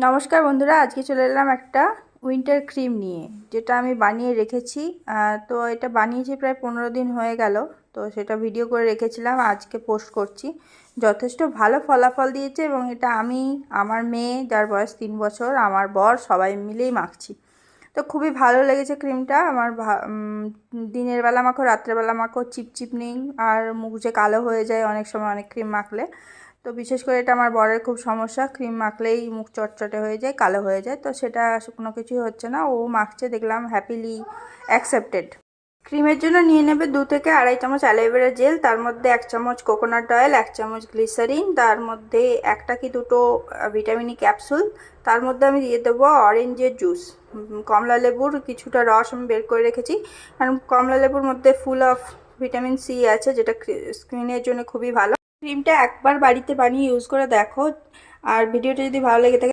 নমস্কার বন্ধুরা, আজকে চলে এলাম একটা উইন্টার ক্রিম নিয়ে, যেটা আমি বানিয়ে রেখেছি। তো এটা বানিয়েছি প্রায় 15 দিন হয়ে গেল। তো সেটা ভিডিও করে রেখেছিলাম, আজকে পোস্ট করছি। যথেষ্ট ভালো ফলাফল দিয়েছে এবং এটা আমি, আমার মেয়ে যার বয়স 3 বছর, আমার বর সবাই মিলেই মাখছি। তো খুবই ভালো লেগেছে ক্রিমটা। আমার দিনের বেলা মাখো, রাত্রেবেলা মাখো, চিপচিপ নেই, আর মুখ যে কালো হয়ে যায় অনেক সময় অনেক ক্রিম মাখলে। তো বিশেষ করে এটা আমার বরের খুব সমস্যা, ক্রিম মাখলেই মুখ চটচটে হয়ে যায়, কালো হয়ে যায়। তো সেটা কোনো কিছুই হচ্ছে না, ও মাখছে, দেখলাম হ্যাপিলি অ্যাকসেপ্টেড। ক্রিমের জন্য নিয়ে নেবে 2 থেকে আড়াই চামচ অ্যালোভেরা জেল, তার মধ্যে 1 চামচ কোকোনাট অয়েল, 1 চামচ গ্লিসারিন, তার মধ্যে একটা কি দুটো ভিটামিন ই ক্যাপসুল, তার মধ্যে আমি দিয়ে দেবো অরেঞ্জের জুস, কমলা লেবুর কিছুটা রস আমি বের করে রেখেছি, কারণ কমলা লেবুর মধ্যে ফুল অফ ভিটামিন সি আছে, যেটা স্কিনের জন্য খুবই ভালো। ক্রিমটা একবার বাড়িতে বানিয়ে ইউজ করে দেখো, আর ভিডিওটা যদি ভালো লেগে থাকে